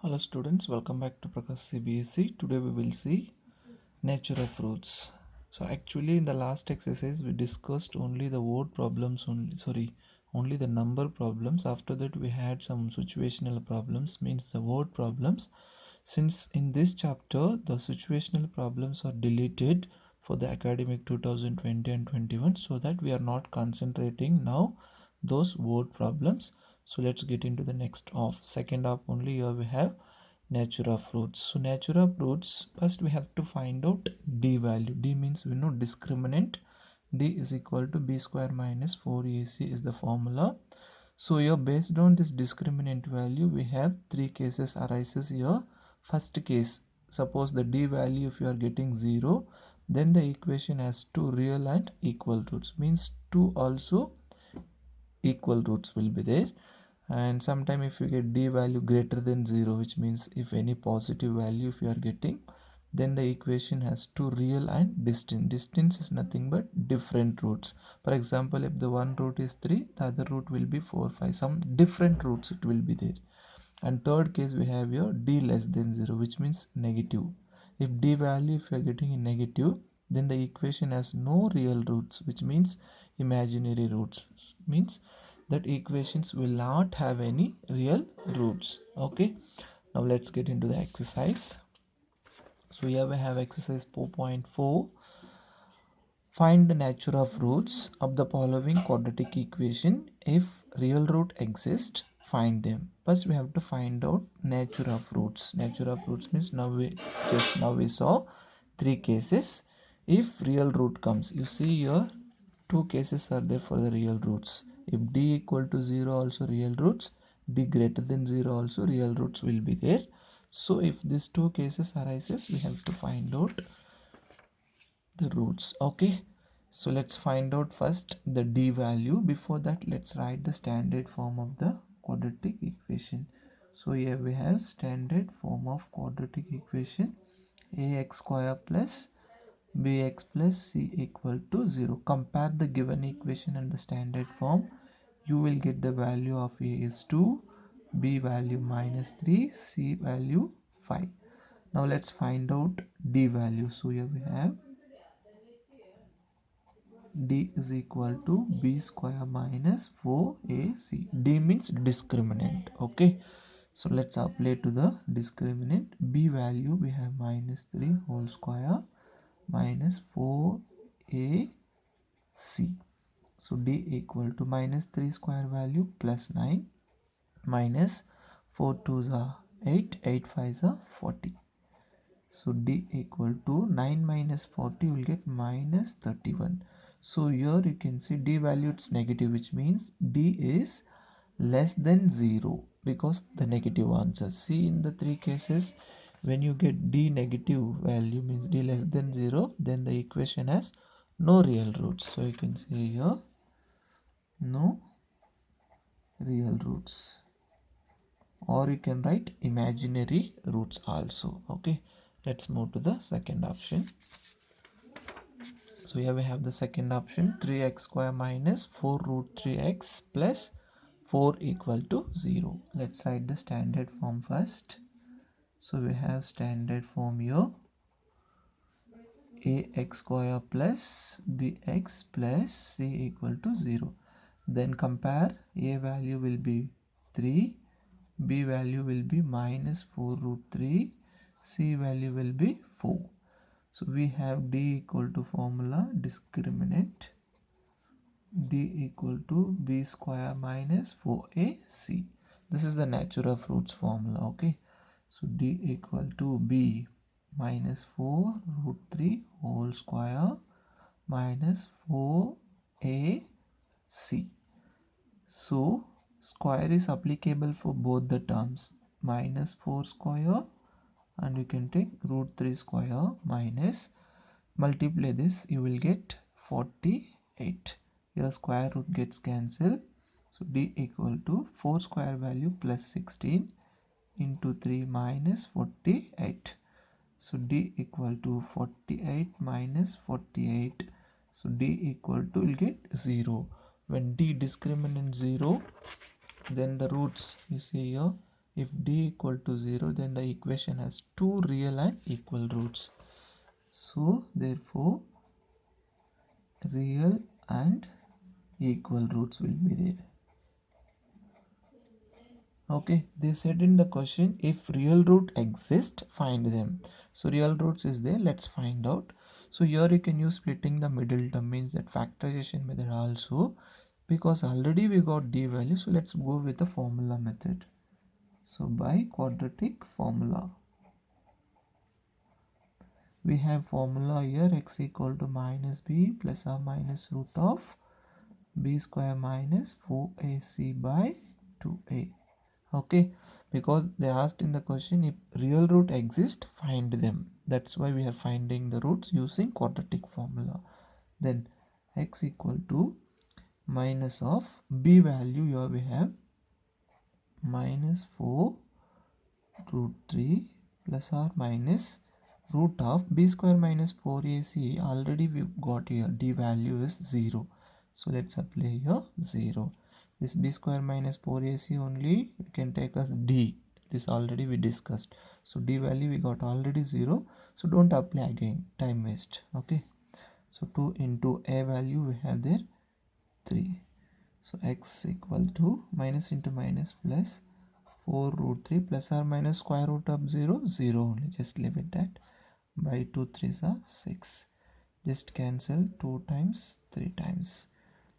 Hello students, welcome back to Prakash CBSE. Today we will see nature of roots. So actually in the last exercise we discussed only the word problems only the number problems. After that we had some situational problems, means the word problems. Since in this chapter the situational problems are deleted for the academic 2020 and 21, so that we are not concentrating now those word problems. So let's get into the next half. Second half only here we have nature of roots. So nature of roots, first we have to find out d value. D means we know discriminant. D is equal to b square minus 4ac is the formula. So here based on this discriminant value we have three cases arises here. First case, suppose the d value if you are getting 0, then the equation has two real and equal roots, means two also equal roots will be there. And sometime if you get d value greater than 0, which means if any positive value if you are getting, then the equation has two real and distinct. Distance is nothing but different roots. For example, if the one root is 3, the other root will be 4, 5, some different roots it will be there. And third case we have here d less than 0, which means negative. If d value if you are getting in negative, then the equation has no real roots, which means imaginary roots, means that equations will not have any real roots. Okay, now let's get into the exercise. So here we have exercise 4.4. Find the nature of roots of the following quadratic equation. If real root exists, find them. First we have to find out nature of roots. Nature of roots means now we saw three cases. If real root comes, you see here two cases are there for the real roots. If d equal to 0 also real roots, d greater than 0 also real roots will be there. So if these two cases arises, we have to find out the roots. Okay, so let's find out first the d value. Before that, let's write the standard form of the quadratic equation. So here we have standard form of quadratic equation: ax square plus bx plus c equal to 0. Compare the given equation and the standard form. You will get the value of a is 2, b value minus 3, c value 5. Now let's find out d value. So here we have d is equal to b square minus 4ac. D means discriminant. Okay, so let's apply to the discriminant. B value we have minus 3 whole square minus 4ac. So d equal to minus 3 square value plus 9 minus 4 2s are 8, 8 5s are 40. So d equal to 9 minus 40 will get minus 31. So here you can see d value it's negative, which means d is less than 0 because the negative answer. See in the three cases, when you get d negative value means d less than 0, then the equation has no real roots. So you can say here no real roots, or you can write imaginary roots also. Okay, let's move to the second option. So here we have the second option, 3x square minus 4 root 3x plus 4 equal to 0. Let's write the standard form first. So we have standard form here, ax square plus bx plus c equal to 0. Then compare, a value will be 3, b value will be minus 4 root 3, c value will be 4. So we have d equal to formula discriminant, d equal to b square minus 4ac. This is the nature of roots formula. Okay, so d equal to b minus 4 root 3 whole square minus 4ac. So square is applicable for both the terms, minus 4 square, and you can take root 3 square minus, multiply this, you will get 48. Your square root gets cancelled. So d equal to 4 square value plus 16 into 3 minus 48. So d equal to 48 minus 48. So d equal to will get 0. When d discriminant 0, then the roots you see here If d equal to 0, then the equation has two real and equal roots. So therefore real and equal roots will be there. Okay, they said in the question, if real root exists, find them. So real roots is there, let's find out. So here you can use splitting the middle term, means that factorization method also, because already we got d value. So let's go with the formula method. So by quadratic formula, we have formula here, x equal to minus b plus or minus root of b square minus 4ac by 2a. Okay, because they asked in the question, if real root exists, find them. That's why we are finding the roots using quadratic formula. Then x equal to minus of b value, here we have minus 4 root 3 plus or minus root of b square minus 4ac. Already we got here d value is 0, so let's apply here 0. This b square minus 4ac only we can take as d, this already we discussed. So d value we got already 0, so don't apply again, time waste. Okay, so 2 into a value we have there 3. So x equal to minus into minus plus 4 root 3 plus or minus square root of 0, 0 only, just leave it that, by 2 3s are 6, just cancel 2 times 3 times,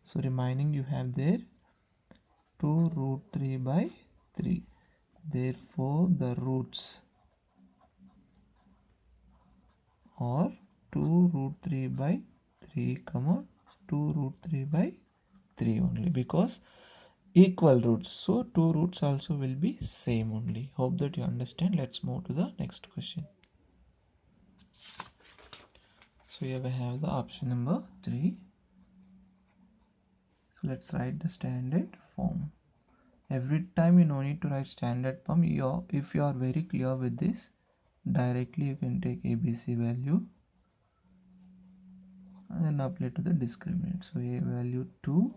so remaining you have there 2 root 3 by 3. Therefore the roots are 2 root 3 by 3 comma 2 root 3 by 3 only, because equal roots, so two roots also will be same only. Hope that you understand. Let's move to the next question. So here we have the option number 3. So let's write the standard form. Every time you no need to write standard form. If you are very clear with this, directly you can take ABC value and then apply to the discriminant. So A value 2,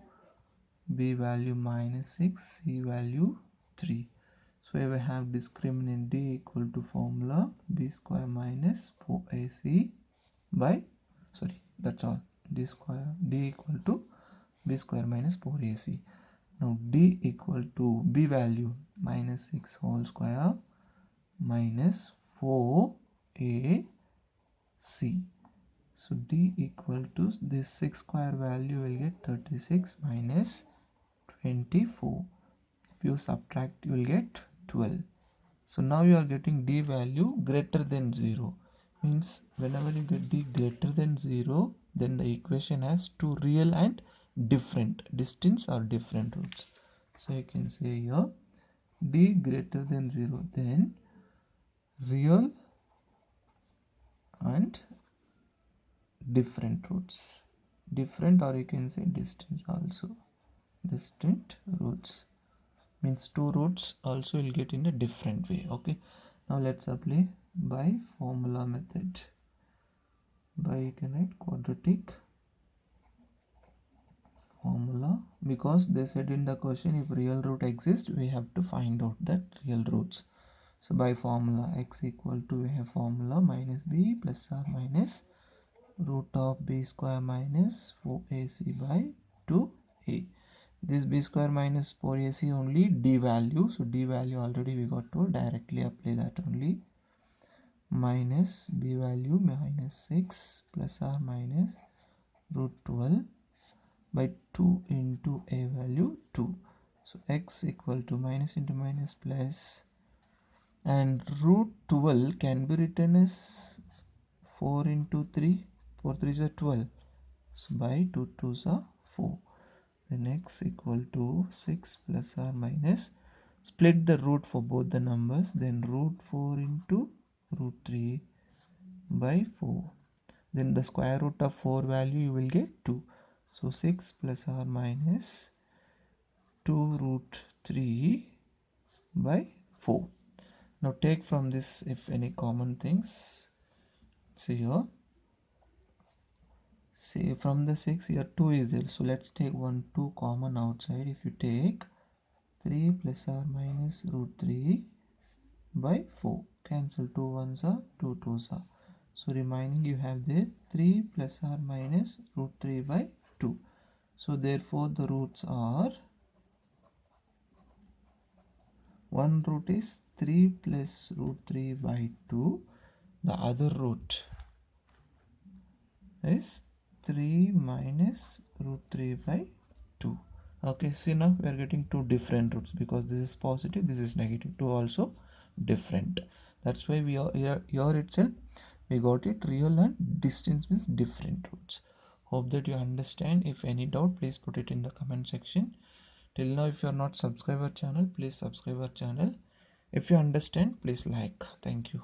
B value minus 6, C value 3. So here we have discriminant d equal to formula b square minus 4ac by, sorry, that's all, d equal to b square minus 4ac. Now d equal to b value minus 6 whole square minus 4ac. So d equal to this 6 square value will get 36 minus 24. If you subtract, you will get 12. So now you are getting d value greater than 0. Means whenever you get d greater than 0, then the equation has two real and different, distinct or different roots. So you can say here d greater than 0, then real and different roots. Different, or you can say distinct also. Distinct roots means two roots also will get in a different way. Okay, now let's apply by formula method. By, you can write quadratic formula, because they said in the question, if real root exists, we have to find out that real roots. So by formula, x equal to, we have formula minus b plus or minus root of b square minus 4ac by 2a. This b square minus 4ac only d value, so d value already we got to directly apply that only, minus b value minus 6 plus or minus root 12 by 2 into a value 2. So x equal to minus into minus plus, and root 12 can be written as 4 into 3, 4 3s are 12, so by 2 2s are 4. Then x equal to 6 plus or minus, split the root for both the numbers, then root 4 into root 3 by 4. Then the square root of 4 value you will get 2. So 6 plus or minus 2 root 3 by 4. Now take from this if any common things. See here. See from the 6 here 2 is there. So let's take 1 2 common outside. If you take 3 plus or minus root 3 by 4. Cancel 2 ones are 2 twos are. So remaining you have there 3 plus or minus root 3 by 2. So therefore the roots are, one root is 3 plus root 3 by 2. The other root is 3 minus root 3 by 2. Okay, see now we are getting two different roots because this is positive, this is negative, two also different. That's why we are here itself we got it real and distance means different roots. Hope that you understand. If any doubt, please put it in the comment section. Till now, if you are not subscribe our channel, please subscribe our channel. If you understand, please like. Thank you.